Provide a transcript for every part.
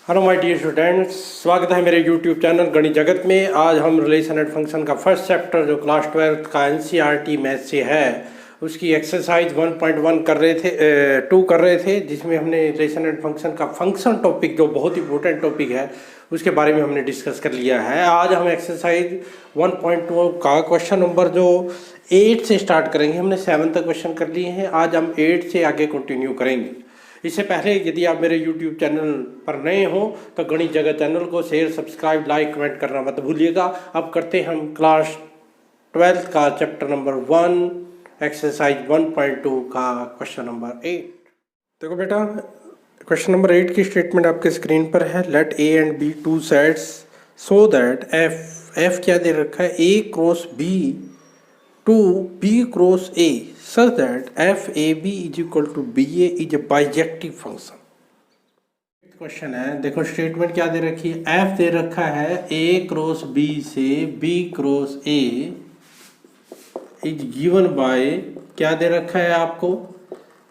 Hello my dear students, स्वागत है मेरे यूट्यूब चैनल गणित जगत में। आज हम रिलेशन एंड फंक्शन का फर्स्ट चैप्टर जो क्लास 12 का एनसीईआरटी मैथ से है उसकी एक्सरसाइज 1.1 कर रहे थे 2 कर रहे थे, जिसमें हमने रिलेशन एंड फंक्शन का फंक्शन टॉपिक जो बहुत इंपॉर्टेंट टॉपिक है उसके बारे में हमने डिस्कस कर लिया है। आज हम एक्सरसाइज 1.2 का क्वेश्चन नंबर जो 8 से स्टार्ट करेंगे। हमने 7 तक क्वेश्चन कर लिए हैं, आज हम 8 से आगे कंटिन्यू करेंगे। इससे पहले यदि आप मेरे YouTube चैनल पर नए हो तो गणित जगत चैनल को शेयर, सब्सक्राइब, लाइक, कमेंट करना मत भूलिएगा। अब करते हैं हम क्लास 12 का चैप्टर नंबर 1 एक्सरसाइज 1.2 का क्वेश्चन नंबर 8। देखो बेटा, क्वेश्चन नंबर 8 की स्टेटमेंट आपके स्क्रीन पर है। Let A and B two sets so that F क्या दे रखा है, A cross B to B cross A such that FAB is equal to BA is a bijective function। Question है, देखो स्टेटमेंट क्या दे रखी है, F दे रखा है A क्रॉस B से B cross A is given by क्या दे रखा है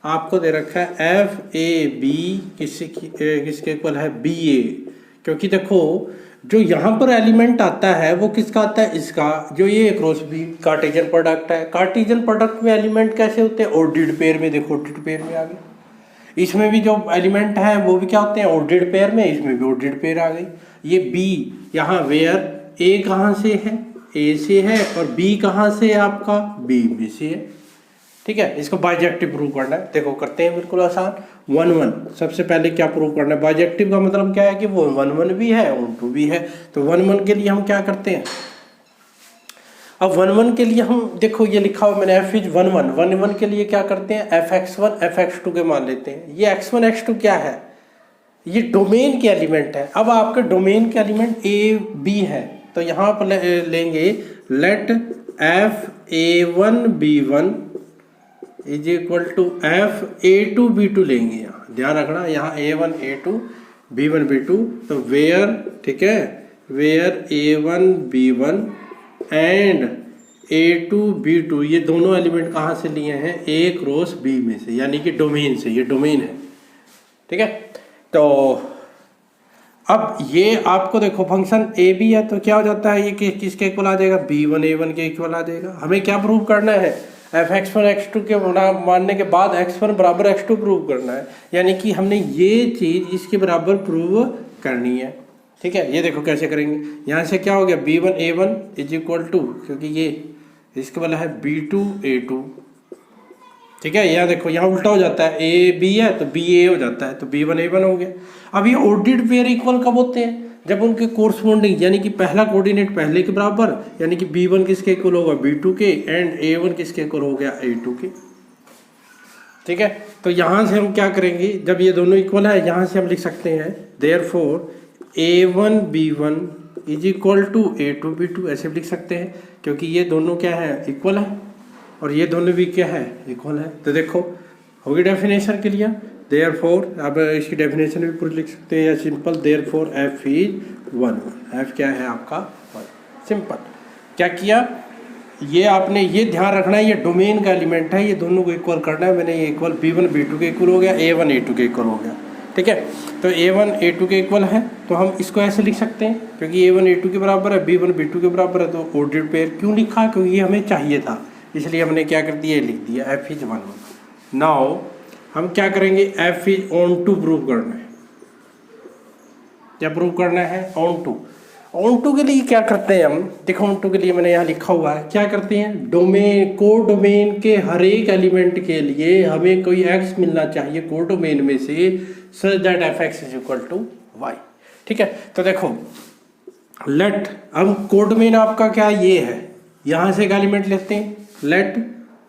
आपको दे रखा है FAB किसके इक्वल है BA। क्योंकि देखो जो यहाँ पर एलिमेंट आता है वो किसका आता है, इसका, जो ये क्रॉस बी कार्टेशियन प्रोडक्ट है। कार्टेशियन प्रोडक्ट में एलिमेंट कैसे होते हैं, ऑर्डर्ड पेयर में। देखो ऑर्डर्ड पेयर में आ गए। इसमें भी जो एलिमेंट है वो भी क्या होते हैं, ऑर्डर्ड पेयर में। इसमें भी ऑर्डर्ड पेयर आ गई। ये बी यहाँ वेयर ए कहाँ से है, ए से है, और बी कहाँ से है आपका, बी में से है। ठीक है, इसको बाइजेक्टिव प्रूव करना है। देखो करते हैं, बिल्कुल आसान। 1-1 सबसे पहले क्या प्रूव करना है, बाइजेक्टिव का मतलब क्या है कि वो 1-1 भी है, 1-2 भी है। तो 1-1 के लिए हम क्या करते हैं, अब 1-1 के लिए हम देखो ये लिखा हुआ मैंने f इज 1-1 के लिए क्या करते हैं, fx1 fx2 के मान लेते हैं। ये x1 x2 क्या है, ये डोमेन के एलिमेंट है। अब आपके डोमेन के एलिमेंट a b है, तो यहाँ पर लेंगे late f(a1) b1 is equal to f(a2) b2 लेंगे। यहाँ ध्यान रखना, यहाँ a1 a2 b1 b2। तो वेयर, ठीक है, where a1 b1 and a2 b2 ये दोनों एलिमेंट कहाँ से लिए हैं, a क्रॉस b में से, यानी कि डोमेन से। ये डोमेन है, ठीक है। तो अब ये आपको देखो फंक्शन ए बी है, तो क्या हो जाता है, ये किसके इक्वल आ जाएगा, b1 a1 के इक्वल आ जाएगा। हमें क्या प्रूव करना है, fx1 x2 के मानने के बाद x1 बराबर x2 प्रूव करना है। यानी कि हमने ये चीज़ इसके बराबर प्रूव करनी है। ठीक है, ये देखो कैसे करेंगे। यहाँ से क्या हो गया, b1 a1 is equal to, क्योंकि ये इसके वाला है b2 a2। ठीक है, यहाँ देखो यहाँ उल्टा हो जाता है, a b है तो b a हो जाता है, तो b1 a1 हो गया। अब ये ऑर्डर्ड पेयर इक्वल कब होते हैं, जब उनके कोरस्पोंडिंग, यानी कि पहला कोऑर्डिनेट पहले के बराबर, यानी कि b1 किसके इक्वल होगा, b2 के, एंड a1 किसके इक्वल हो गया, a2 के। ठीक है, तो यहाँ से हम क्या करेंगे, जब ये दोनों इक्वल है, यहाँ से हम लिख सकते हैं therefore a1 b1 is equal to a2 b2, ऐसे लिख सकते हैं, क्योंकि ये दोनों क्या है, इक्वल है, और ये दोनों भी क्या है, इक्वल है। तो देखो होगी डेफिनेशन के लिए, देयरफॉर अब इसकी डेफिनेशन भी पूरी लिख सकते हैं, या simple therefore f is 1-1। f क्या है आपका 1। सिंपल क्या किया, ये आपने ये ध्यान रखना है, ये डोमेन का एलिमेंट है, ये दोनों को इक्वल करना है। मैंने ये इक्वल b1 b2 के इक्वल हो गया, a1 a2 के इक्वल हो गया। ठीक है, तो a1 a2 के इक्वल है, तो हम इसको ऐसे लिख सकते हैं, क्योंकि a1 a2 के बराबर है, b1 b2 के बराबर है। तो ऑर्डर्ड पेयर क्यों लिखा, क्योंकि ये हमें चाहिए था, इसलिए हमने क्या कर दिया, लिख दिया f इज 1-1। नाउ हम क्या करेंगे, f is onto prove करना है। क्या प्रूव करना है, ऑन टू के लिए क्या करते हैं हम, देखो ऑन टू के लिए मैंने यहाँ लिखा हुआ है, क्या करते हैं, डोमेन, को डोमेन के हर एक एलिमेंट के लिए हमें कोई x मिलना चाहिए को डोमेन में से, such that fx is equal to y। ठीक है, तो देखो लेट, हम को डोमेन आपका क्या ये है, यहाँ से एक एलिमेंट लेते हैं, लेट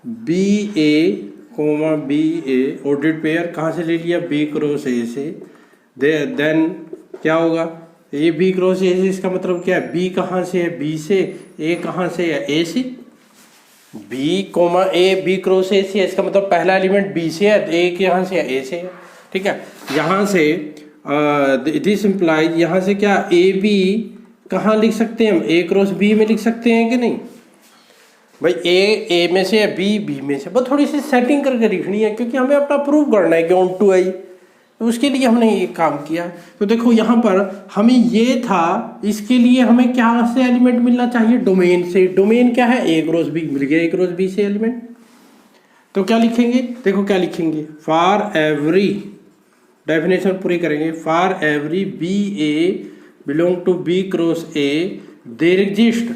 बी ए कोमा बी ए, ऑर्डर्ड पेयर कहाँ से ले लिया, b क्रॉस a से। देन क्या होगा, ए बी क्रॉस ए से, इसका मतलब क्या है, b कहाँ से है, b से, a कहाँ से है, a से, b comma a b cross a से, इसका मतलब पहला एलिमेंट b से है, a कहाँ से है, a से है। ठीक है, यहाँ से दिस इम्प्लाइज, यहाँ से क्या, a b कहाँ लिख सकते हैं हम, a क्रॉस b में लिख सकते हैं कि नहीं भाई, ए में से है, बी में से। बस थोड़ी सी सेटिंग करके लिखनी है, क्योंकि हमें अपना प्रूव करना है कि ऑन टू आई। तो उसके लिए हमने ये काम किया। तो देखो यहाँ पर हमें ये था, इसके लिए हमें क्या से एलिमेंट मिलना चाहिए, डोमेन से। डोमेन क्या है, ए क्रॉस बी, मिल गया ए क्रॉस बी से एलिमेंट। तो क्या लिखेंगे, देखो क्या लिखेंगे, फॉर एवरी, डेफिनेशन पूरी करेंगे, for every B A belong to B cross A there exist,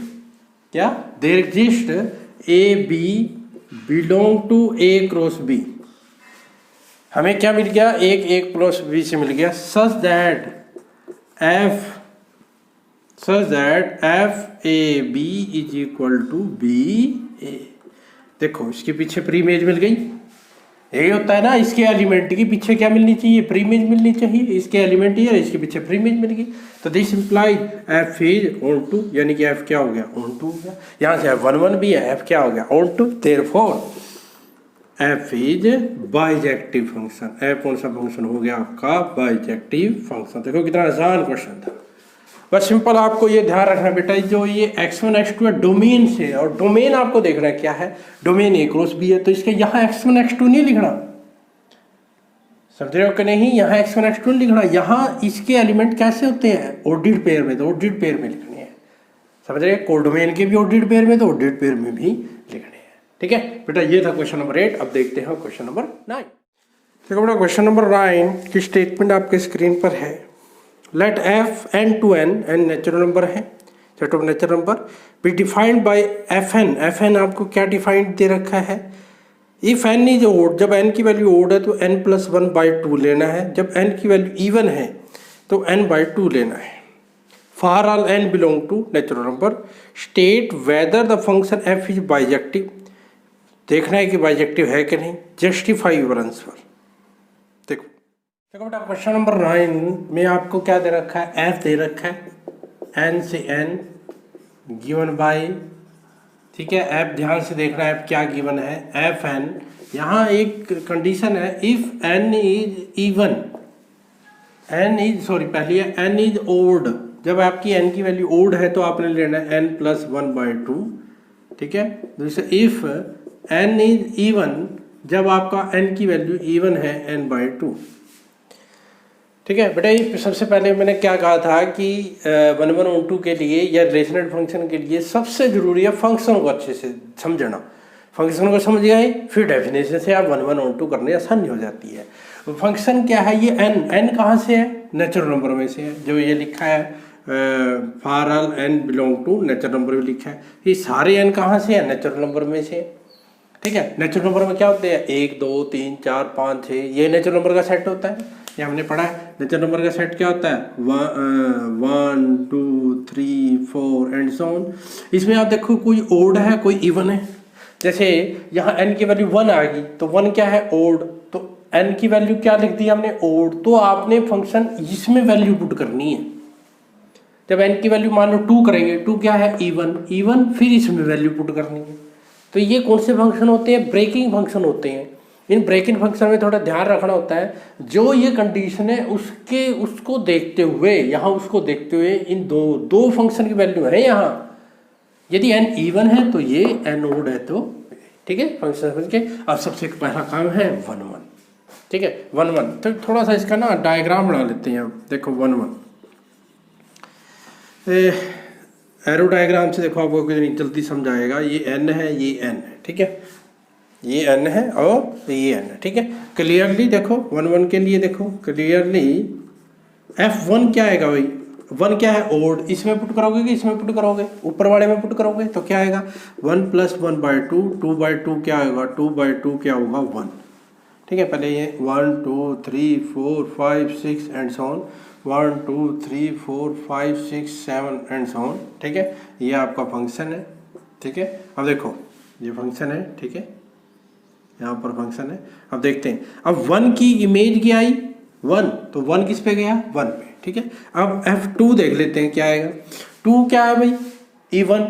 क्या, there exist A B belong to A cross B. हमें क्या मिल गया, एक प्लस बी से मिल गया, such that F A B is equal to B A. देखो इसके पीछे प्री इमेज मिल गई, यही होता है ना, इसके एलिमेंट के पीछे क्या मिलनी चाहिए, प्री इमेज मिलनी चाहिए। इसके एलिमेंट ये, इसके पीछे प्री इमेज मिल गई। तो this implies F is onto, यानी कि एफ क्या हो गया, ऑन टू हो गया। यहाँ से F11 भी है, एफ क्या हो गया, onto. Therefore F is bijective function. F कौन सा फंक्शन हो गया आपका, बाइजेक्टिव फंक्शन। देखो कितना आसान क्वेश्चन था, बस सिंपल। आपको ये ध्यान रखना बेटा, जो ये x1 x2 है डोमेन से, और डोमेन आपको देखना है क्या है, डोमेन ए क्रॉस बी है, तो इसके यहाँ x1 x2 नहीं लिखना, समझ रहे हो कि नहीं, यहाँ x1 x2 नहीं लिखना। यहाँ इसके एलिमेंट कैसे होते हैं, ऑर्डिड पेयर में, तो ऑर्डिड पेयर में लिखने हैं, समझ रहे, कोडोमेन के भी ऑर्डिड पेयर में, तो ऑर्डिड पेयर में भी लिखने हैं। ठीक है बेटा, ये था क्वेश्चन नंबर 8। अब देखते हैं क्वेश्चन नंबर 9। देखो बेटा, क्वेश्चन नंबर 9 की स्टेटमेंट आपके स्क्रीन पर है। Let F N to N, N natural number है, set of natural number, be defined by F N. F N आपको क्या डिफाइंड दे रखा है, इफ एन इज ओड, जब एन की वैल्यू ओड है तो n प्लस 1/2 लेना है, जब एन की वैल्यू इवन है तो n/2 लेना है। For all n belong to natural number, state whether the function f is bijective, देखना है कि बाइजेक्टिव है कि नहीं, जस्टिफाई योर आंसर। देखो बेटा, क्वेश्चन नंबर 9 में आपको क्या दे रखा है, f दे रखा है n से n गिवन बाय, ठीक है, f ध्यान से देखना है f क्या गिवन है, एफ एन। यहाँ एक कंडीशन है, if n is even, n is, sorry पहले है n इज ओड, जब आपकी n की वैल्यू ओड है तो आपने लेना है n प्लस 1/2। ठीक है, जैसे इफ n इज इवन, जब आपका n की वैल्यू इवन है n/2। ठीक है बेटा, ये सबसे पहले मैंने क्या कहा था कि 1 1 और 2 के लिए या रिलेशनल फंक्शन के लिए सबसे जरूरी है फंक्शन को अच्छे से समझना। फंक्शन को समझ गए फिर डेफिनेशन से आप 1 1 और 2 करने आसानी हो जाती है। फंक्शन क्या है, ये n कहाँ से है, नेचुरल नंबर में से है, जो ये लिखा है for all n belong to natural number में लिखा है। ये सारे n कहाँ से है, नेचुरल नंबर में से। ठीक है, नेचुरल नंबर में क्या होते हैं, 1 2 3 4 5 6, ये नेचुरल नंबर का सेट होता है, ये हमने पढ़ा है। नेचुरल नंबर का सेट क्या होता है, 1 2 3 4 एंड सो ऑन। इसमें आप देखो कोई ओड है कोई इवन है, जैसे यहाँ n की वैल्यू 1 आ गई तो 1 क्या है, ओड, तो n की वैल्यू क्या लिख दी हमने, ओड, तो आपने फंक्शन इसमें वैल्यू पुट करनी है। जब n की वैल्यू मान लो 2 करेंगे, 2 क्या है, इवन, फिर इसमें वैल्यू पुट करनी है। तो ये कौन से फंक्शन होते हैं, ब्रेकिंग फंक्शन होते हैं। इन ब्रेकिंग फंक्शन में थोड़ा ध्यान रखना होता है, जो ये कंडीशन है उसको देखते हुए, यहाँ उसको देखते हुए इन दो फंक्शन की वैल्यू है यहाँ। यदि n इवन है तो ये, n ओड है तो, ठीक है, फंक्शन समझ के। अब सबसे पहला काम है 1 1। ठीक है, 1 1, तो थोड़ा सा इसका ना डायग्राम बना लेते हैं। देखो 1 1 एरो डायग्राम से देखो आपको कितनी जल्दी समझ आएगा। ये n है, ये n है, ठीक है, ये n है और ये n है। ठीक है, क्लियरली देखो 1 1 के लिए देखो क्लियरली f1 क्या आएगा भाई, 1 क्या है, ओड, इसमें पुट करोगे कि इसमें पुट करोगे, ऊपर वाले में पुट करोगे तो क्या आएगा, 1 प्लस 1/2, 2/2 क्या आएगा, 2/2 क्या होगा, 1। ठीक है, पहले ये 1 2 3 4 5 6 and so on, 1 2 3 4 5 6 7 and so on. ठीक है, ये आपका फंक्शन है। ठीक है, अब देखो ये फंक्शन है, ठीक है, यहाँ पर फंक्शन है। अब देखते हैं, अब 1 की इमेज क्या आई, 1, तो 1 किस पे गया, 1 पे। ठीक है, अब f2 देख लेते हैं क्या आएगा। 2 क्या है भाई, इवन,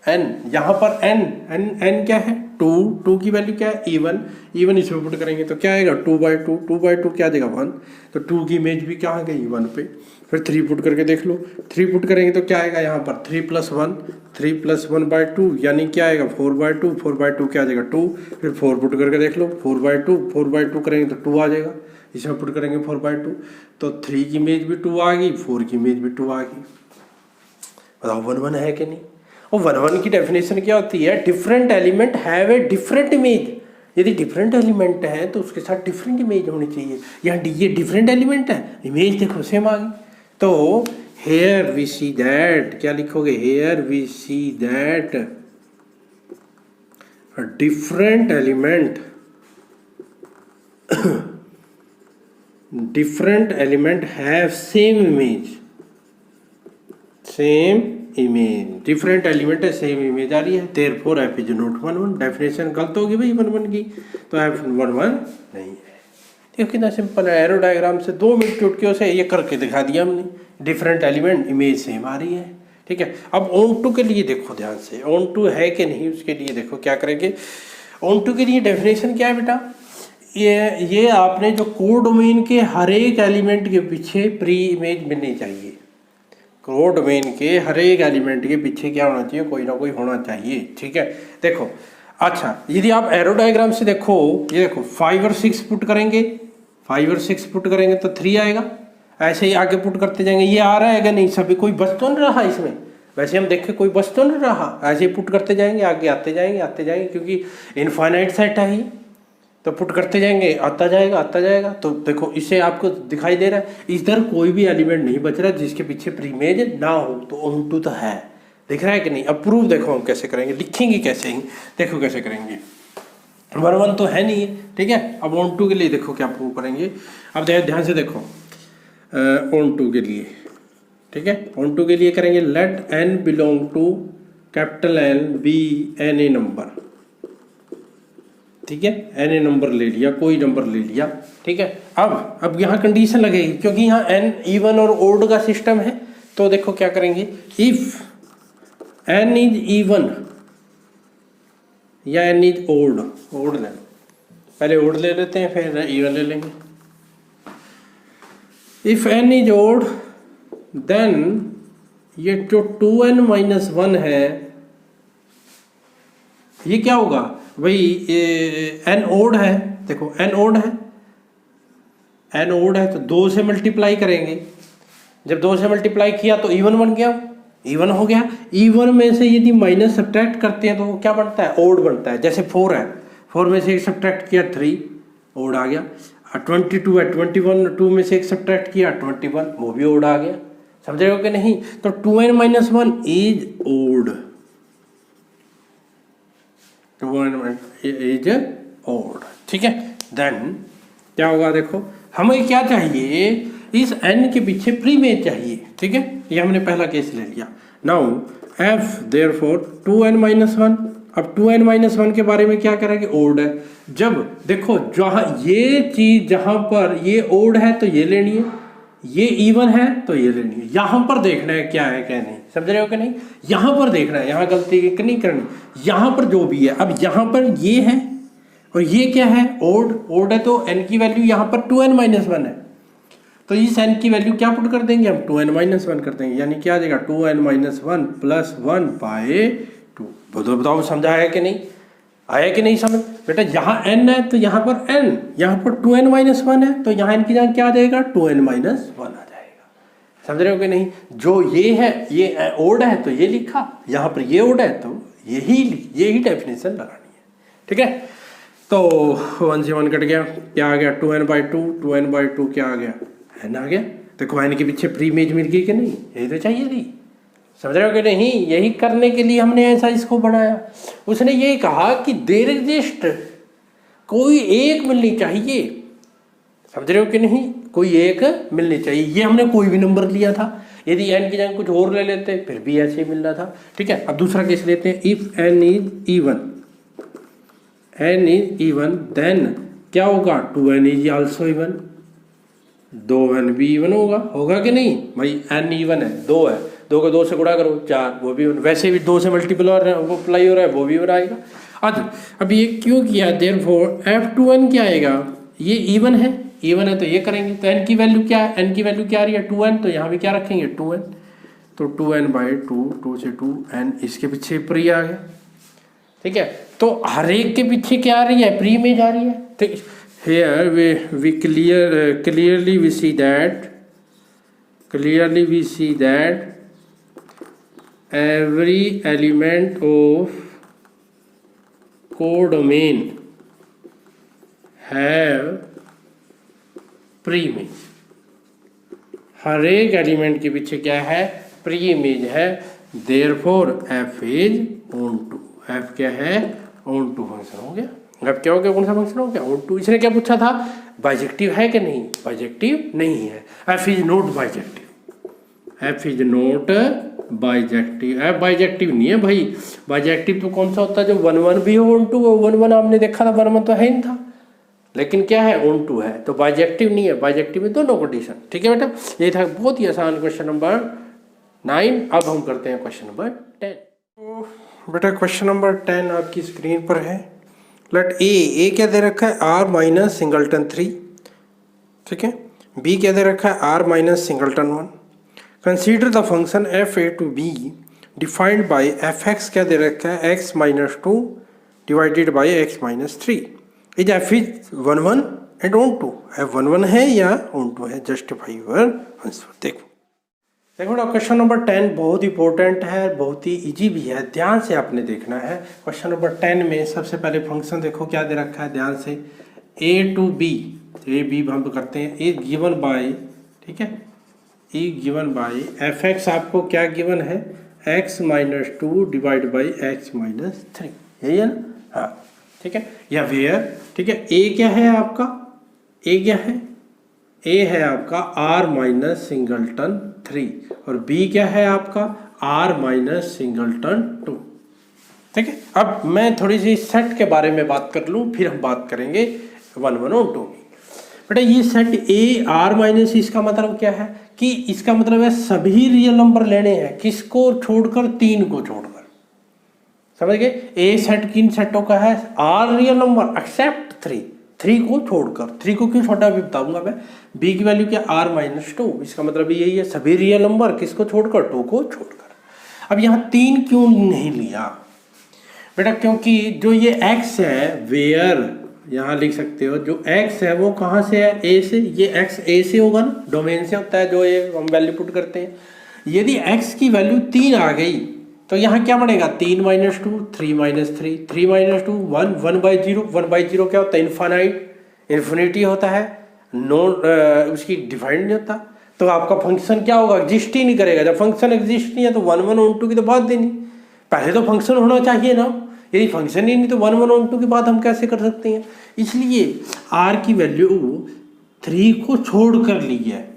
n, यहाँ पर n क्या है, 2 की वैल्यू क्या है, इवन, इसमें पुट करेंगे तो क्या आएगा, 2/2 क्या देगा, 1, तो 2 की इमेज भी कहाँ गई, 1 पे। फिर 3 पुट करके देख लो, 3 पुट करेंगे तो क्या आएगा, यहाँ पर 3 प्लस 1/2 यानी क्या आएगा, 4/2 क्या आ जाएगा, 2। फिर 4 पुट करके देख लो, 4/2 करेंगे तो 2 आ जाएगा। इसमें पुट करेंगे 4/2, तो 3 की इमेज भी 2 आ गई, 4 की इमेज भी 2 आ गई। बताओ 1 1 है कि नहीं? और 1 1 की डेफिनेशन क्या होती है? Different element have a different image. यदि डिफरेंट एलिमेंट है तो उसके साथ डिफरेंट इमेज होनी चाहिए। यहाँ ये डिफरेंट एलिमेंट है, इमेज देखो सेम आ गई। तो हेयर वी सी दैट, क्या लिखोगे? Here we see that different element different element have same image, same image, different element है same image आ रही है, therefore f is not 1 1। Definition गलत होगी भाई 1 1 की, तो f 1 1 नहीं है। देखो कितना सिंपल है, एरो डायग्राम से 2 मिनट चुटकियों से ये करके दिखा दिया हमने। डिफरेंट एलिमेंट, इमेज सेम आ रही है, ठीक है। अब ऑन टू के लिए देखो ध्यान से, ऑन टू है कि नहीं उसके लिए देखो क्या करेंगे। ऑन टू के लिए डेफिनेशन क्या है बेटा? ये आपने जो कोडोमेन के हर एक एलिमेंट के पीछे प्री इमेज मिलनी चाहिए। कोडोमेन के हर एक एलिमेंट के पीछे क्या होना चाहिए? कोई ना कोई होना चाहिए, ठीक है। देखो अच्छा, यदि आप एरो डायग्राम से देखो, ये देखो 5 और 6 पुट करेंगे, 5 और 6 पुट करेंगे तो 3 आएगा। ऐसे ही आगे पुट करते जाएंगे। ये आ रहा है क्या? नहीं, सभी कोई बच तो नहीं रहा इसमें। वैसे हम देखें कोई बच तो नहीं रहा, ऐसे ही पुट करते जाएंगे, आगे आते जाएंगे क्योंकि इनफाइनाइट सेट है ही, तो पुट करते जाएंगे, आता जाएगा। तो देखो इससे आपको दिखाई दे रहा है इधर कोई भी एलिमेंट नहीं बच रहा जिसके पीछे प्रीमेज ना हो, तो ऑन टू तो है। दिख रहा है कि नहीं? अब प्रूफ देखो हम कैसे करेंगे, लिखेंगे कैसे ही, देखो कैसे करेंगे। 1 1 तो है नहीं, ठीक है। अब ऑन टू के लिए देखो क्या प्रूव करेंगे। अब ध्यान से देखो ऑन टू के लिए, ठीक है। ऑन टू के लिए करेंगे let n belong to capital N be an a number, ठीक है। एन ए नंबर ले लिया, कोई नंबर ले लिया, ठीक है। अब यहाँ कंडीशन लगेगी क्योंकि यहाँ एन इवन और ओड का सिस्टम है। तो देखो क्या करेंगे, इफ एन इज इवन या एन इज ओड, ओड ले पहले ओड ले लेते हैं फिर इवन ले लेंगे। If N is odd then ये जो 2n-1 है ये क्या होगा भाई? एन ओड है, देखो एन ओड है तो 2 से मल्टीप्लाई करेंगे। जब 2 से मल्टीप्लाई किया तो इवन बन गया, इवन हो गया। इवन में से यदि माइनस सब्ट्रैक्ट करते हैं तो वो क्या बनता है? ओड बनता है। जैसे 4 है, 4 में से एक सब्ट्रैक्ट किया 3, ओड आ गया। 22 है, 21 2 में से एक सब्ट्रैक्ट किया 21, वो भी ओड आ गया। समझ रहे हो कि नहीं? तो 2n-1 is odd, 2n is odd, ठीक है। देन क्या होगा? देखो हमें क्या चाहिए? इस n के पीछे प्रीमेज चाहिए, ठीक है। ये हमने पहला केस ले लिया। Now f therefore 2n-1। अब 2n-1 के बारे में क्या करेंगे? ओड है। जब देखो जहाँ ये चीज जहां पर ये ओड है तो ये लेनी है, ये इवन है तो ये लेनी है। यहां पर देखना है क्या है क्या नहीं, समझ रहे हो कि नहीं? यहां पर देखना है, यहां गलती नहीं करनी। यहां पर जो भी है, अब यहां पर ये है और ये क्या है? ओड है तो n की वैल्यू यहां पर 2n-1 है, तो इस n की वैल्यू क्या पुट कर देंगे हम? 2n-1 कर देंगे। यानी क्या आ जाएगा? 2n-1 plus 1/2। बताओ समझा है कि नहीं? आया कि नहीं समझ? बेटा यहाँ n है तो यहाँ पर n, यहाँ पर 2n-1 है तो यहाँ n की जगह क्या आ जाएगा? 2n-1 आ जाएगा। समझ रहे हो कि नहीं? जो ये है ये ओड है तो ये लिखा, यहाँ पर ये ओड है तो यही डेफिनेशन लगानी है, ठीक है। तो 1 से 1 कट गया, क्या आ गया? 2n/2 क्या आ गया? n आ गया। देखो n के पीछे प्रीमेज मिल गई कि नहीं? यही तो चाहिए थी। समझ रहे हो कि नहीं? यही करने के लिए हमने ऐसा इसको बनाया। उसने ये कहा कि देयर एग्जिस्ट, कोई एक मिलनी चाहिए। समझ रहे हो कि नहीं? कोई एक मिलनी चाहिए। ये हमने कोई भी नंबर लिया था, यदि n की जगह कुछ और ले लेते फिर भी ऐसे ही मिल रहा था, ठीक है। अब दूसरा केस लेते हैं। If n is even then क्या होगा? 2n is also even, 2n भी इवन होगा कि नहीं भाई? n इवन है, 2 है, 2 को 2 से गुणा करो 4, वो भी वैसे भी 2 से मल्टीप्लाई हो रहा है, वो भी आएगा। अब ये क्यों किया? देयरफॉर f2n क्या आएगा? ये इवन है तो ये करेंगे तो n की वैल्यू क्या है? n की वैल्यू क्या आ रही है? 2n, तो यहाँ भी क्या रखेंगे? 2n, तो 2n/2, 2 से 2n, इसके पीछे प्री आ गया, ठीक है। तो हर एक के पीछे क्या आ रही है? प्रीमेज आ रही है। तो here we clearly we see that every element of codomain have pre-image। हर एक एलिमेंट के पीछे क्या है, प्री इमेज है। Therefore F is onto, F क्या है, ऑन टू फंक्शन हो गया। एफ क्या हो गया, कौन सा फंक्शन हो गया, ऑन टू। इसने क्या पूछा था, बाइजेक्टिव है कि नहीं, बाइजेक्टिव नहीं है। F is not bijective, F is not bijective, F bijective नहीं है भाई। बाइजेक्टिव तो कौन सा होता है, जो 1 1 भी हो, ऑन टू हो। 1 1 आपने देखा था, 1 1 तो है ही था, लेकिन क्या है, ऑन टू है, तो बाइजेक्टिव नहीं है। बाइजेक्टिव में दोनों कंडीशन, ठीक है बेटा। ये था बहुत ही आसान क्वेश्चन नंबर 9। अब हम करते हैं क्वेश्चन नंबर 10। तो बेटा क्वेश्चन नंबर 10 आपकी स्क्रीन पर है। लेट ए क्या दे रखा है, आर माइनस सिंगलटन 3, ठीक है। बी क्या दे रखा है, R minus singleton 1। Consider the function F A to B defined by F X क्या दे रखा है, X minus 2 divided by X minus 3। Is F is 1 1 and onto, F 1 1 है या ऑन टू है, जस्टिफाई योर आंसर। देखो question number 10 बहुत important है, बहुत ही इजी भी है, ध्यान से आपने देखना है। क्वेश्चन नंबर 10 में सबसे पहले फंक्शन देखो क्या दे रखा है, ध्यान से। ए टू बी, ए बी हम करते हैं, ए गिवन बाय, ठीक है, ए गिवन बाय एफ एक्स आपको क्या गिवन है, X minus 2 divide by X minus 3, यही है ना, हाँ ठीक है। या वेयर, ठीक है। ए क्या है आपका, ए क्या है, ए है आपका आर माइनस सिंगलटन 3 और बी क्या है आपका आर माइनस सिंगलटन 2, ठीक है। अब मैं थोड़ी सी सेट के बारे में बात कर लूँ, फिर हम बात करेंगे 1 1 और 2 की। बेटा ये सेट ए आर माइनस, इसका मतलब क्या है कि इसका मतलब है सभी रियल नंबर लेने हैं, किसको छोड़कर, 3 को छोड़कर, समझ गए। ए सेट किन सेटों का है, आर रियल नंबर एक्सेप्ट 3 को छोड़कर। 3 को क्यों छोटा अभी बताऊंगा मैं। बी की वैल्यू क्या, आर माइनस 2, इसका मतलब यही है सभी रियल नंबर किसको छोड़कर, 2 को छोड़कर। अब यहाँ 3 क्यों नहीं लिया बेटा, क्योंकि जो ये x है, वेयर यहाँ लिख सकते हो, जो x है वो कहाँ से है, a से। ये x a से होगा ना, डोमेन से होता है जो ये हम वैल्यू पुट करते हैं। यदि x की वैल्यू 3 आ गई तो यहाँ क्या बनेगा, 3 माइनस 2, 3 माइनस 3, 3 माइनस 2 1, 1/0, 1/0 क्या होता है, इन्फिनिटी होता है, उसकी डिफाइंड नहीं होता। तो आपका फंक्शन क्या होगा, एग्जिस्ट ही नहीं करेगा। जब फंक्शन एग्जिस्ट नहीं है तो 1 1 ऑन 2 की तो बात देनी, पहले तो फंक्शन होना चाहिए ना। यदि फंक्शन ही नहीं तो 1 1 ऑन 2 की बात हम कैसे कर सकते हैं। इसलिए आर की वैल्यू 3 को छोड़ कर ली है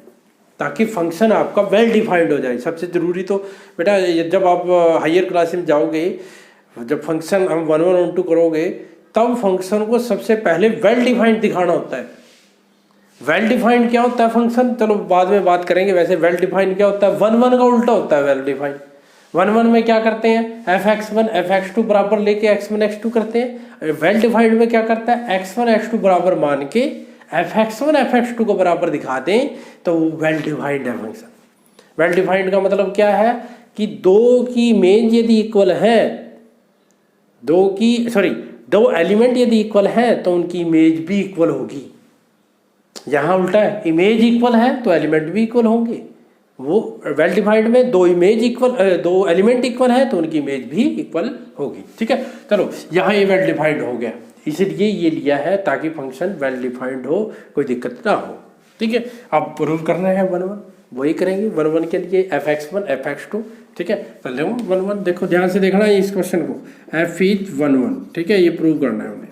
ताकि फंक्शन आपका वेल डिफाइंड हो जाए। सबसे ज़रूरी तो बेटा जब आप हायर क्लास में जाओगे, जब फंक्शन हम 1 1 ऑन 2 करोगे, तब फंक्शन को सबसे पहले वेल डिफाइंड दिखाना होता है। वेल डिफाइंड क्या होता है फंक्शन, चलो बाद में बात करेंगे। वैसे वेल डिफाइंड क्या होता है, 1 1 का उल्टा होता है वेल डिफाइंड। 1 1 में क्या करते हैं, f(x1) f(x2) बराबर लेके x1 x2 करते हैं। वेल डिफाइंड में क्या करता है, x1 x2 बराबर मान के f(x1) f(x2) को बराबर दिखा दें तो वेल डिफाइंड है फंक्शन। वेल डिफाइंड का मतलब क्या है कि दो की इमेज यदि इक्वल है, दो एलिमेंट यदि इक्वल है तो उनकी इमेज भी इक्वल होगी। यहाँ उल्टा है, इमेज इक्वल है तो एलिमेंट भी इक्वल होंगे। वो वेल डिफाइंड में दो एलिमेंट इक्वल है तो उनकी इमेज भी इक्वल होगी, ठीक है। चलो यहाँ ये वेल डिफाइंड हो गया, इसलिए ये लिया है ताकि फंक्शन वेल डिफाइंड हो, कोई दिक्कत ना हो, ठीक है। अब प्रूव करना है 1 1, वही करेंगे 1 1 के लिए f(x1) f(x2), ठीक है। पहले 1 1 देखो, ध्यान से देखना है इस क्वेश्चन को, f इज 1 1, ठीक है। ये प्रूव करना है हमें।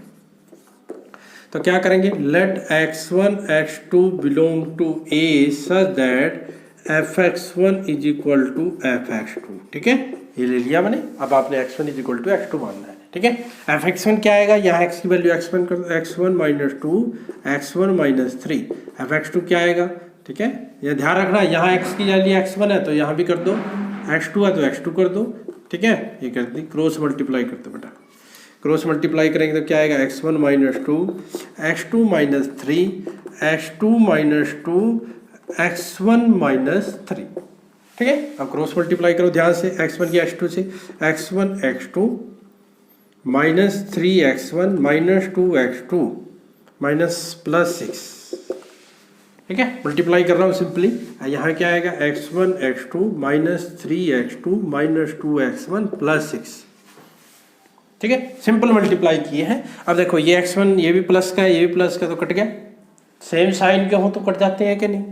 तो क्या करेंगे, let x1 x2 belong to a such that f(x1) is equal to f(x2), ठीक है। ये ले लिया मैंने। अब आपने x1 is equal to x2 मानना है, ठीक है। f(x1) क्या आएगा, यहाँ x की value x1 minus 2 x1 minus 3, f(x2) क्या आएगा, ठीक है। ये ध्यान रखना, यहाँ x की वैल्यू x1 है तो यहाँ भी कर दो, x2 है तो x2 कर दो, ठीक है। ये कर दी, क्रॉस मल्टीप्लाई करते बेटा, क्रॉस मल्टीप्लाई करेंगे तो क्या आएगा, x1 minus 2 x2 minus 3 x2 minus 2 x1 minus 3, ठीक है। अब क्रॉस मल्टीप्लाई करो ध्यान से, x1 की x2 से, x1 x2 minus 3 x1 minus 2 x2 -+6, ठीक है। मल्टीप्लाई कर रहा हूँ सिंपली, यहाँ क्या आएगा x1 x2 -3x2 -2x1 +6, ठीक है। सिंपल मल्टीप्लाई किए हैं। अब देखो ये x1 ये भी प्लस का है, ये भी प्लस का, तो कट गया। सेम साइन के हो तो कट जाते हैं कि नहीं।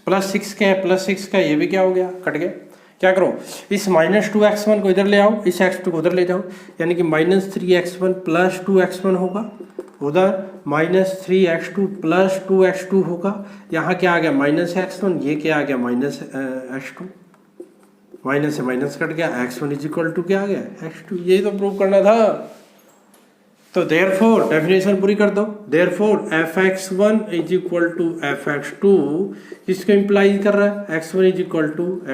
+6 का है, +6 का, ये भी क्या हो गया, कट गया। क्या करो, इस -2x1 को इधर ले आओ, इस x2 को उधर ले जाओ, यानी कि -3x1 + 2x1 होगा, उधर -3x2 + 2x2 होगा। यहाँ क्या आ गया -x1, ये क्या आ गया -x2, माइनस से माइनस कट गया, x1 = क्या आ गया x2। ये तो प्रूव करना था। तो देयरफॉर डेफिनेशन पूरी कर दो। देयरफॉर fx1 = fx2, इसको इंप्लाई कर रहा है x1 =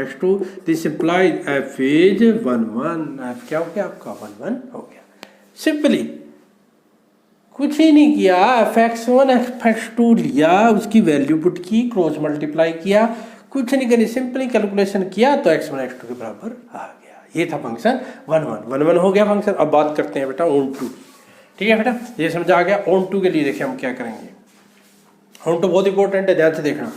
x2, this implies f is 1 1। f क्या हो गया आपका 1 1 हो गया। सिंपली कुछ ही नहीं किया, fx1 fx2 लिया, उसकी वैल्यू पुट की, क्रॉस मल्टीप्लाई किया, कुछ नहीं करी, सिंपली कैलकुलेशन किया तो x1 x2 के बराबर आ गया। ये था फंक्शन 1 1 1 1 हो गया फंक्शन। अब बात करते हैं बेटा ऑन टू, ठीक है बेटा, ये समझ आ गया। ऑन टू के लिए देखिए हम क्या करेंगे। ऑन टू बहुत इंपॉर्टेंट है, ध्यान से देखना,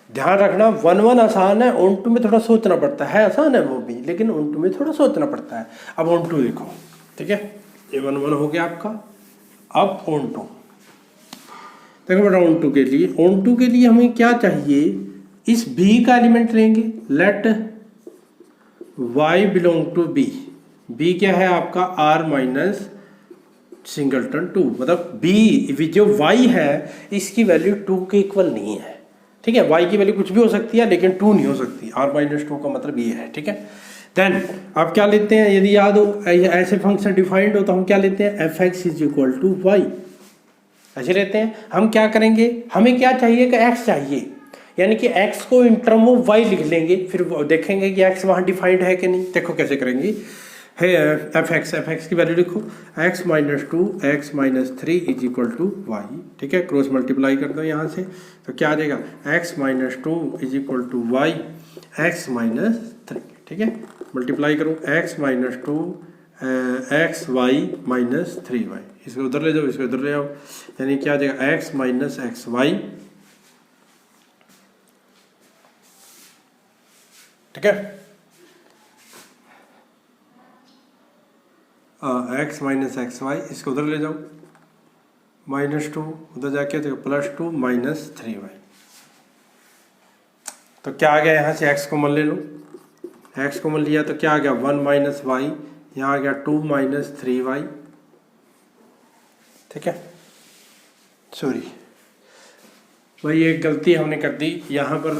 ध्यान रखना। 1 1 आसान है, ऑन टू में थोड़ा सोचना पड़ता है, आसान है वो भी, लेकिन ऑन टू में थोड़ा सोचना पड़ता है। अब ऑन टू देखो, ठीक है, ये 1 1 हो गया आपका। अब ऑन टू देखो बेटा, ऑन टू के लिए हमें क्या चाहिए, इस b का एलिमेंट लेंगे, let y belong to b। b क्या है आपका r सिंगलटन 2, मतलब b जो y है इसकी वैल्यू 2 के इक्वल नहीं है, ठीक है। y की वैल्यू कुछ भी हो सकती है लेकिन 2 नहीं हो सकती। r-2 का मतलब ये है, ठीक है। देन आप क्या लेते हैं, यदि याद हो ऐसे फंक्शन डिफाइंड हो तो हम क्या लेते हैं, fx = y, ऐसे लेते हैं। हम क्या करेंगे, हमें क्या चाहिए कि x चाहिए, यानी कि x को इन टर्म ऑफ y लिख लेंगे, फिर देखेंगे कि x वहाँ डिफाइंड है कि नहीं। देखो कैसे करेंगे, है fx की वैल्यू लिखो, x - 2 x - 3 = y, ठीक है। क्रॉस मल्टीप्लाई कर दो यहाँ से, तो क्या आ जाएगा x - 2 = y x - 3, ठीक है। मल्टीप्लाई करो x - 2 x y - 3y, इसको उधर ले जाओ, इसको उधर ले आओ, यानी क्या आ जाएगा x - xy, ठीक है। x - xy, इसको उधर ले जाओ, -2 उधर जाके तो +2 - 3y, तो क्या आ गया, यहाँ से x कॉमन ले लो, x कॉमन लिया तो क्या आ गया 1 - y, यहाँ आ गया 2 - 3y, ठीक है। सॉरी भाई एक गलती हमने कर दी, यहाँ पर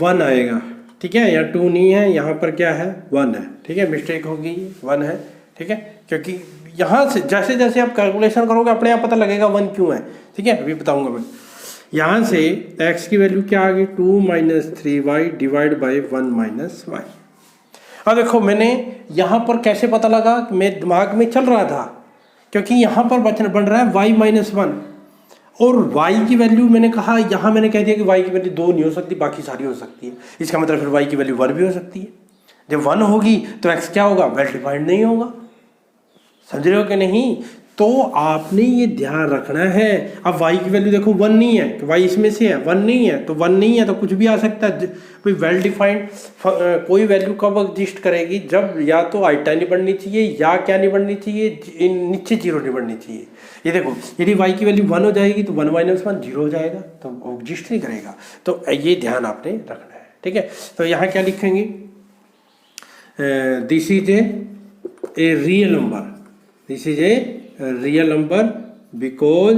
1 आएगा, ठीक है, यहाँ 2 नहीं है, यहाँ पर क्या है 1 है, ठीक है, मिस्टेक होगी, 1 है, ठीक है। क्योंकि यहाँ से जैसे जैसे आप कैलकुलेशन करोगे अपने आप पता लगेगा 1 क्यों है, ठीक है, अभी बताऊंगा मैं। यहाँ से x की वैल्यू क्या आ गई 2 - 3y / 1 - y। अब देखो मैंने यहाँ पर कैसे पता लगा, मेरे दिमाग में चल रहा था, क्योंकि यहाँ पर बन रहा है y - 1 और y की वैल्यू मैंने कहा, यहाँ मैंने कह दिया कि y की वैल्यू 2 नहीं हो सकती, बाकी सारी हो सकती है। इसका मतलब फिर y की वैल्यू 1 भी हो सकती है। जब 1 होगी तो x क्या होगा, वेल डिफाइंड नहीं होगा, समझ रहे हो कि नहीं। तो आपने ये ध्यान रखना है। अब y की वैल्यू देखो 1 नहीं है, तो y इसमें से है, 1 नहीं है तो 1 नहीं है, तो कुछ भी आ सकता है। कोई वेल डिफाइंड कोई वैल्यू कब एग्जिस्ट करेगी, जब या तो आइटा नहीं बढ़नी चाहिए या क्या नहीं बढ़नी चाहिए, नीचे 0 नहीं बढ़नी चाहिए। ये देखो यदि y की वैल्यू 1 हो जाएगी तो 1 - 1 0 हो जाएगा, तो एग्जिस्ट नहीं करेगा। तो ये ध्यान आपने रखना है, ठीक है। तो यहाँ क्या लिखेंगे, this is a real number, this is a real number because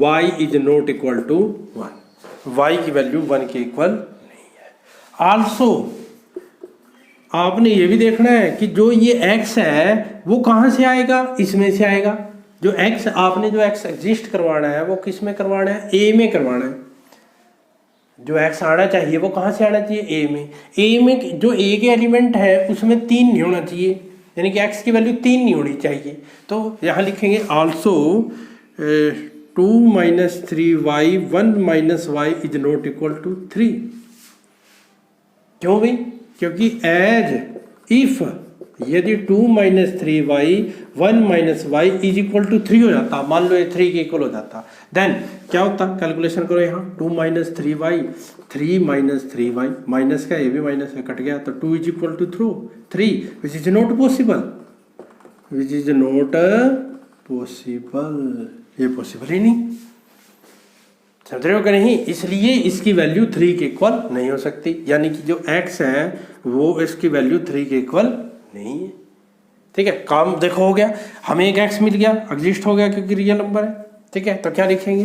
y is not equal to 1, y की वैल्यू 1 के इक्वल नहीं है। आल्सो आपने ये भी देखना है कि जो ये x है वो कहाँ से आएगा, इसमें से आएगा। जो x आपने जो x एग्जिस्ट करवाना है वो किस में करवाना है, a में करवाना है। जो x आना चाहिए वो कहाँ से आना चाहिए, a में। a में जो a के एलिमेंट है उसमें 3 नहीं होना चाहिए, यानी कि x की वैल्यू 3 नहीं होनी चाहिए। तो यहाँ लिखेंगे also 2 - 3y 1 - y is not equal to 3। क्यों भाई, क्योंकि एज इफ यदि 2 minus 3y 1 minus Y is equal to 3 हो जाता, मान लो ये 3 के इक्वल हो जाता, देन क्या होता, कैलकुलेशन करो यहाँ 2 minus 3y 3 minus 3y, minus का ये भी माइनस है कट गया, तो 2 is equal to 3 which is not possible, which is not possible, ये पॉसिबल ही नहीं, समझ रहे हो कि नहीं। इसलिए इसकी वैल्यू 3 के इक्वल नहीं हो सकती, यानी कि जो x है वो इसकी वैल्यू 3 के इक्वल नहीं है। ठीक है, काम देखो हो गया, हमें एक x मिल गया, एग्जिस्ट हो गया क्योंकि रियल नंबर है। ठीक है, तो क्या लिखेंगे,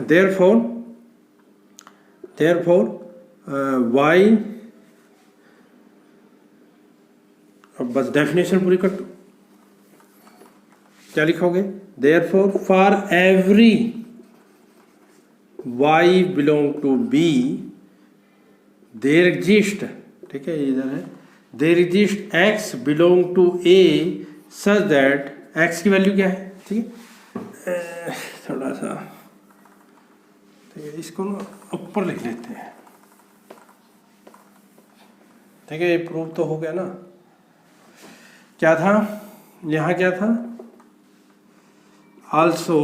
देयरफॉर y, अब बस डेफिनेशन पूरी कर दो, क्या लिखोगे, therefore for every y belong to b there exist, ठीक है इधर है, there exist x belong to a such that x की वैल्यू क्या है, ठीक है, थोड़ा सा ठीक है, इसको ना ऊपर लिख लेते हैं। ठीक है, ये प्रूफ तो हो गया ना, क्या था यहाँ, क्या था, also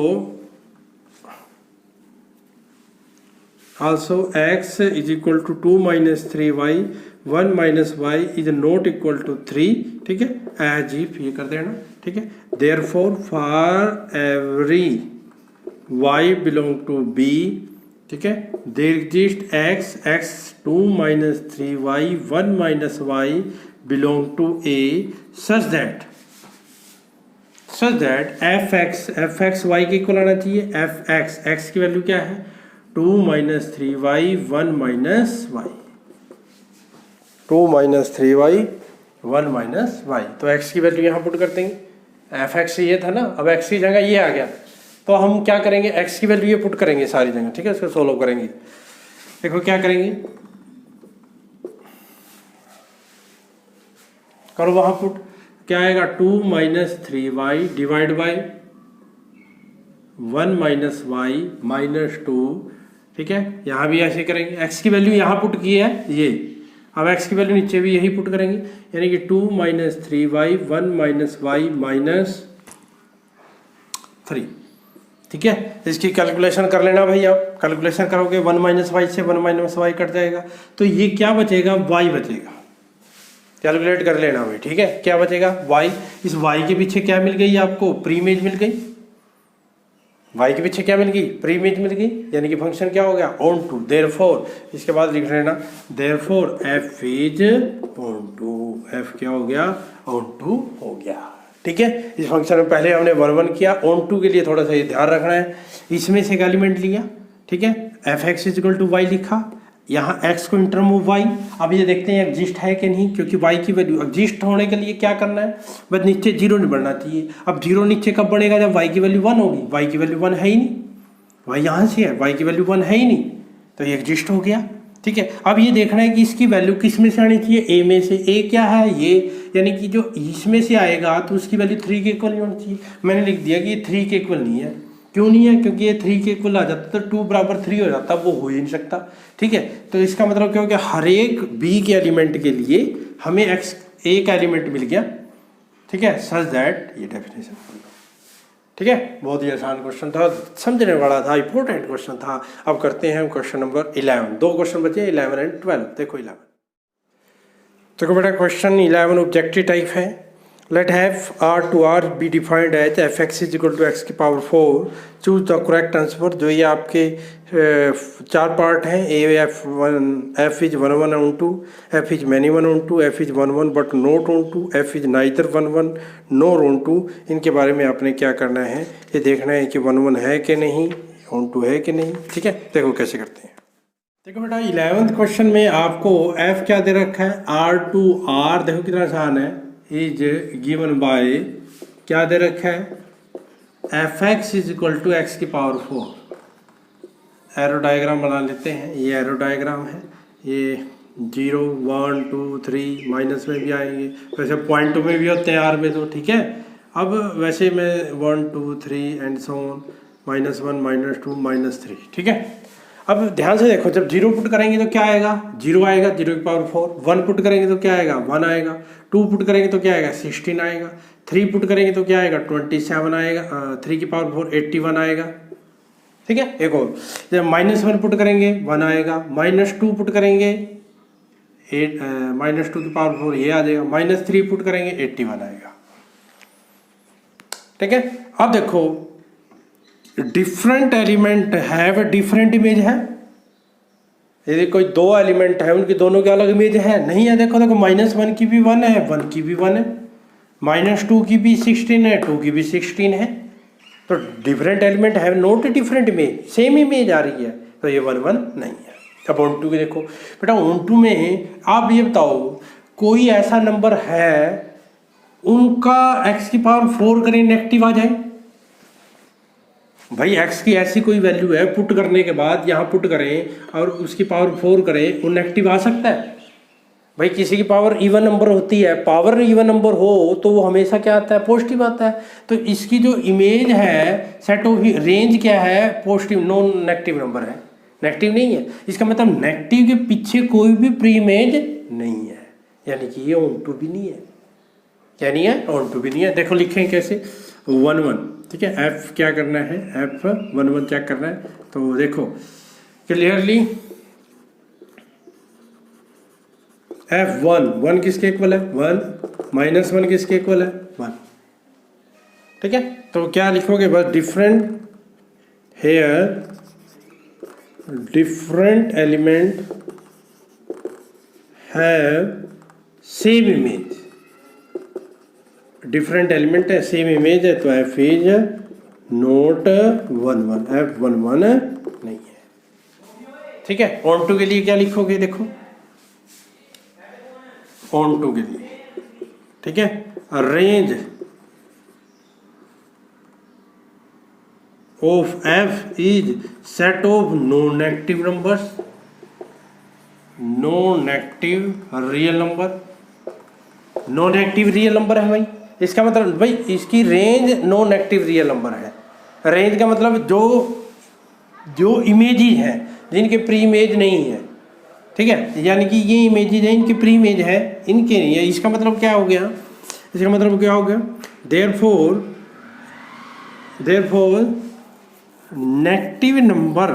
x is equal to 2 minus 3y 1 minus y is not equal to 3, ठीक है, एज इफ ये कर देना। ठीक है, therefore for every y belong to b, ठीक है, there exist x 2 minus 3y 1 minus y belong to a such that fx y के इक्वल आना चाहिए, x की वैल्यू क्या है, 2 minus 3y 1 minus y, 2 minus 3y 1 minus y, तो x की वैल्यू यहाँ पुट कर देंगे, fx ये था ना, अब x की जगह ये आ गया, तो हम क्या करेंगे, x की वैल्यू ये पुट करेंगे सारी जगह। ठीक है, इसको सोल्व करेंगे, देखो क्या करेंगे, करो वहां पुट, क्या आएगा, 2 minus 3y divide by 1 minus Y minus 2, ठीक है, यहाँ भी ऐसे करेंगे, x की वैल्यू यहाँ पुट की है ये, अब x की वैल्यू नीचे भी यही पुट करेंगे, यानी कि 2 minus 3y 1 minus Y minus 3। ठीक है, इसकी कैलकुलेशन कर लेना भाई, आप कैलकुलेशन करोगे 1 माइनस वाई से 1 माइनस वाई कट जाएगा, तो ये क्या बचेगा, y बचेगा, कैलकुलेट कर लेना भाई। ठीक है, क्या बचेगा, y, इस y के पीछे क्या मिल गई आपको, प्री इमेज मिल गई, y के पीछे क्या मिल गई, प्री इमेज मिल गई, यानी कि फंक्शन क्या हो गया, ऑन टू, देयरफॉर, इसके बाद लिख लेना therefore f is onto, f क्या हो गया, ऑन टू हो गया। ठीक है, इस फंक्शन में पहले हमने 1 1 किया, ऑन टू के लिए थोड़ा सा ये ध्यान रखना है, इसमें से एक एलिमेंट लिया, ठीक है, fx is equal to y लिखा, यहाँ x को इंटर्म ऑफ y, अब ये देखते हैं एग्जिस्ट है कि नहीं, क्योंकि y की वैल्यू एग्जिस्ट होने के लिए क्या करना है, बस नीचे 0 नहीं बढ़ना चाहिए। अब 0 नीचे कब बढ़ेगा, जब y की वैल्यू 1 होगी, y की वैल्यू 1 है ही नहीं, y यहाँ से है, y की वैल्यू 1 है ही नहीं, तो ये एग्जिस्ट हो गया। ठीक है, अब ये देखना है कि इसकी वैल्यू किस में से आनी चाहिए, a में से, a क्या है ये, यानी कि जो इसमें से आएगा तो उसकी वैल्यू 3 के इक्वल नहीं होनी चाहिए, मैंने लिख दिया कि ये 3 के इक्वल नहीं है, क्यों नहीं है, क्योंकि ये 3 के इक्वल आ जाता तो 2 बराबर 3 हो जाता, वो हो ही नहीं सकता। ठीक है, तो इसका मतलब क्या हो गया, हर एक b के एलिमेंट के लिए हमें x एक एलिमेंट मिल गया। ठीक है, सच दैट ये डेफिनेशन। ठीक है, बहुत ही आसान क्वेश्चन था, समझने वाला था, इंपॉर्टेंट क्वेश्चन था। अब करते हैं क्वेश्चन नंबर 11, 2 क्वेश्चन बचे, 11 एंड 12। देखो 11, देखो बेटा क्वेश्चन 11 ऑब्जेक्टिव टाइप है। Let have R to R be defined as fx is equal to x की power 4, choose the correct answer. जो ये आपके 4 पार्ट हैं, f is 1 1 on 2, f is many 1 on 2, f is 1 1 but not on 2, f is neither 1 1 nor on 2। इनके बारे में आपने क्या करना है, ये देखना है कि 1 1 है कि नहीं, on 2 है कि नहीं। ठीक है, देखो कैसे करते हैं। देखो बेटा 11th क्वेश्चन में आपको f क्या दे रखा है, R to R, देखो कितना आसान है, इज गिवन बाय क्या दे रखा है, fx is equal to x की पावर 4। एरो डायग्राम बना लेते हैं, ये एरो डायग्राम है, ये 0 1 2 3 माइनस में भी आएंगे, वैसे पॉइंट में भी होते हैं आर में तो। ठीक है, अब वैसे मैं 1 2 3 एंड सो ऑन, -1 -2 -3। ठीक है, अब ध्यान से देखो, जब 0 पुट करेंगे तो क्या आएगा, 0 आएगा, 0 की पावर 4। 1 पुट करेंगे तो क्या आएगा, 1 आएगा। 2 पुट करेंगे तो क्या आएगा, 16 आएगा। 3 पुट करेंगे तो क्या आएगा, 27 आएगा। 3 की पावर 4 81 आएगा। ठीक है, एक और, जब -1 पुट करेंगे 1 आएगा। -2 पुट करेंगे 8, -2 की पावर 4 ये आ जाएगा। -3 पुट करेंगे 81 आएगा। ठीक है, अब देखो different element have a different image है। यदि कोई दो एलिमेंट है उनकी दोनों की अलग इमेज है, नहीं है। देखो देखो, -1 की भी 1 है, 1 की भी 1 है, -2 की भी 16 है, 2 की भी 16 है। तो different element have not different image, same image आ रही है, तो ये 1 1 नहीं है। अब ऑन टू की देखो बेटा, ऑन टू में आप ये बताओ कोई ऐसा नंबर है उनका x की पावर 4 करें नेगेटिव आ जाए। भाई x की ऐसी कोई वैल्यू है, पुट करने के बाद यहाँ पुट करें और उसकी पावर 4 करें, वो नेगेटिव आ सकता है। भाई किसी की पावर इवन नंबर होती है, पावर इवन नंबर हो तो वो हमेशा क्या आता है, पॉजिटिव आता है। तो इसकी जो इमेज है सेट ऑफ रेंज क्या है, पॉजिटिव, नॉन नेगेटिव नंबर है, नेगेटिव नहीं है। इसका मतलब नेगेटिव के पीछे कोई भी प्री इमेज नहीं है, यानी कि ये ऑन टू भी नहीं है। क्या नहीं है, ऑन टू भी नहीं है। देखो लिखें कैसे, 1 1। ठीक है, एफ क्या करना है, एफ 1 1 चेक करना है। तो देखो क्लियरली F1 1 किसके इक्वल है, 1, -1 किसके इक्वल है, 1। ठीक है, तो क्या लिखोगे बस, different here different element have same image. Different element है, सेम इमेज है, तो एफ इज नोट 1 1, एफ 1 1 नहीं है। ठीक है, ऑन टू के लिए क्या लिखोगे, देखो ऑन टू के लिए, ठीक है, range of F is set of non negative numbers, non negative real number. Non negative real number है भाई, इसका मतलब भाई इसकी range non negative real number है। रेंज का मतलब जो इमेजेस हैं जिनके प्री इमेज नहीं है। ठीक है, यानी कि ये इमेजेस हैं, इनकी प्री इमेज है, इनके नहीं है। इसका मतलब क्या हो गया, इसका मतलब क्या हो गया, therefore negative number,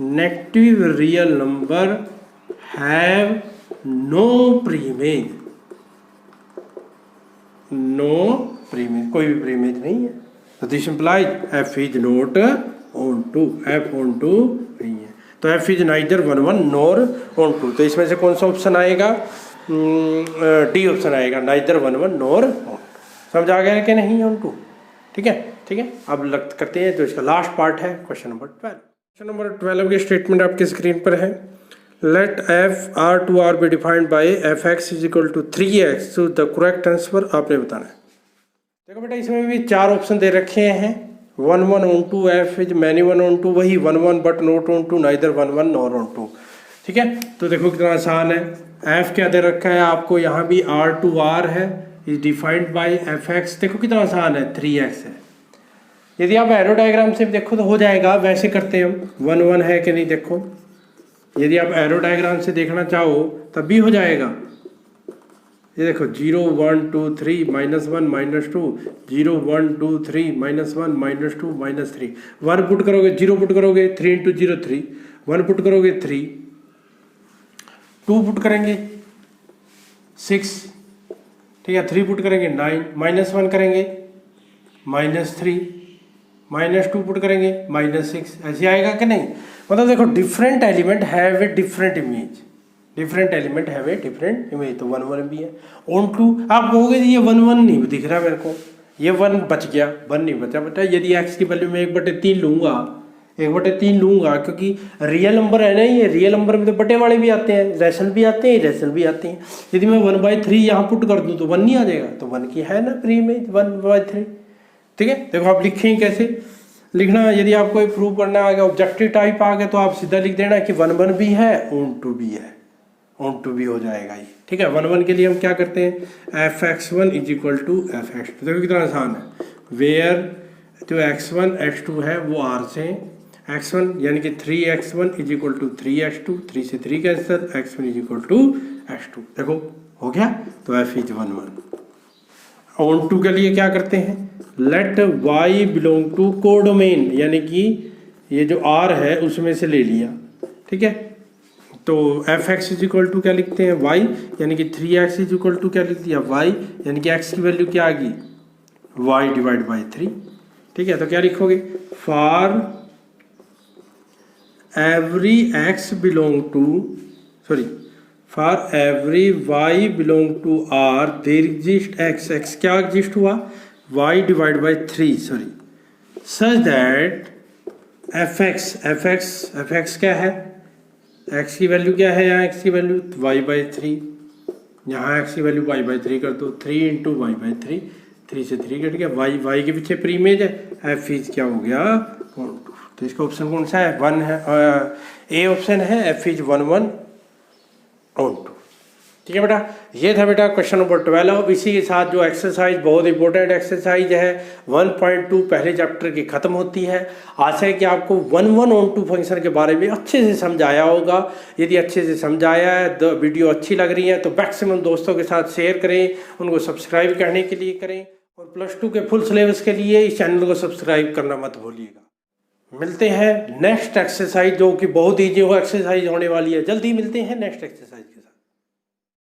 negative real number have no pre image, no pre image, कोई भी प्री इमेज नहीं है। तो this implies F is not onto, F onto नहीं है। तो F is neither 1 1 nor onto. तो इसमें से कौन सा ऑप्शन आएगा, डी ऑप्शन आएगा, नाइदर 1 1 नॉर ऑन। समझ आ गया कि नहीं, ऑन टू। ठीक है, ठीक है, अब करते हैं जो इसका लास्ट पार्ट है, क्वेश्चन नंबर 12। क्वेश्चन नंबर 12 की स्टेटमेंट आपकी स्क्रीन पर है। Let F R to R be defined by F X is equal to 3x, तो द करेक्ट आंसर आपने बताना है। देखो बेटा, इसमें भी 4 ऑप्शन दे रखे हैं, 1 1 onto, F is many 1 onto, वही 1 1 but not onto, neither 1 1 nor onto. ठीक है, तो देखो कितना आसान है। एफ क्या दे रखा है आपको, यहाँ भी आर टू आर है, is defined by F x. देखो कितना आसान है, 3x है। यदि आप एरो डायग्राम से देखो तो हो जाएगा, वैसे करते हैं हम, 1 1 है कि नहीं देखो। यदि आप एरो डायग्राम से देखना चाहो तब भी हो जाएगा। ये देखो 0 1 2 3 -1 -2, 0 1 2 3 -1 -2 -3। 1 पुट करोगे, 0 पुट करोगे, 3 × 0 3, 1 पुट करोगे 3, 2 पुट करेंगे 6, ठीक है, 3 पुट करेंगे 9, -1 करेंगे -3, -2 पुट करेंगे -6। ऐसे आएगा कि नहीं। मतलब देखो different element have a different image, different element have a different image. तो 1 1 भी है। ऑन टू आप कहोगे ये 1 1 नहीं दिख रहा मेरे को, ये 1 बच गया, 1 नहीं बचा बेटा। यदि x की वैल्यू में 1/3 लूँगा, 1/3 लूँगा, क्योंकि रियल नंबर है ना, ये रियल नंबर में तो बटे वाले भी आते हैं, रैशनल भी आते हैं, इरेशनल भी आते हैं। यदि मैं 1/3 यहाँ पुट कर दूँ तो 1 नहीं आ जाएगा, तो 1 की है ना प्री इमेज 1/3। ठीक है, देखो आप लिखें कैसे लिखना। यदि आपको ये प्रूव करना आ गया, ऑब्जेक्टिव टाइप आ गया, तो आप सीधा लिख देना कि 1 1 भी है, ऑन टू भी है, ऑन टू भी हो जाएगा ये। ठीक है, 1 1 के लिए हम क्या करते हैं, f(x1) = f(x2)। देखो कितना आसान है। वेयर जो x1 x2 है वो r से x1 यानी कि 3x1 is equal to 3x2, 3 से 3 cancel, x1 is equal to x2। देखो हो गया, तो f इज 1 1। ऑन टू के लिए क्या करते हैं, let y belong to codomain, यानी कि ये जो r है उसमें से ले लिया, ठीक है। तो F X is equal to क्या लिखते हैं y, यानी कि 3x इज इक्वल टू क्या लिख दिया y, यानी कि x की वैल्यू क्या आ गई y डिवाइड बाई 3, ठीक है। तो क्या लिखोगे, for every x belong to for every y belong to r there exist x क्या एग्जिस्ट हुआ y divide by 3 such that F X क्या है, x की वैल्यू क्या है, यहाँ x की वैल्यू y बाई 3, यहाँ x की वैल्यू y बाई 3 कर दो, 3 इंटू वाई बाई 3, 3 से 3 कट गया, y के पीछे प्रीमेज है, f इज क्या हो गया 1 2। तो इसका ऑप्शन कौन सा है, 1 है, ए ऑप्शन है, f इज 1 1 ऑन 2, ठीक है बेटा। ये था बेटा क्वेश्चन नंबर 12। इसी के साथ जो एक्सरसाइज बहुत इंपॉर्टेंट एक्सरसाइज है 1.2 पहले चैप्टर की खत्म होती है। आशा है कि आपको 1 1 ऑन 2 फंक्शन के बारे में अच्छे से समझाया होगा। यदि अच्छे से समझाया है, वीडियो अच्छी लग रही है तो मैक्सिमम दोस्तों के साथ शेयर करें, उनको सब्सक्राइब करने के लिए करें, और +2 के फुल सिलेबस के लिए इस चैनल को सब्सक्राइब करना मत भूलिएगा। मिलते हैं नेक्स्ट एक्सरसाइज, जो कि बहुत ईजी हो एक्सरसाइज होने वाली है। जल्दी मिलते हैं नेक्स्ट एक्सरसाइज।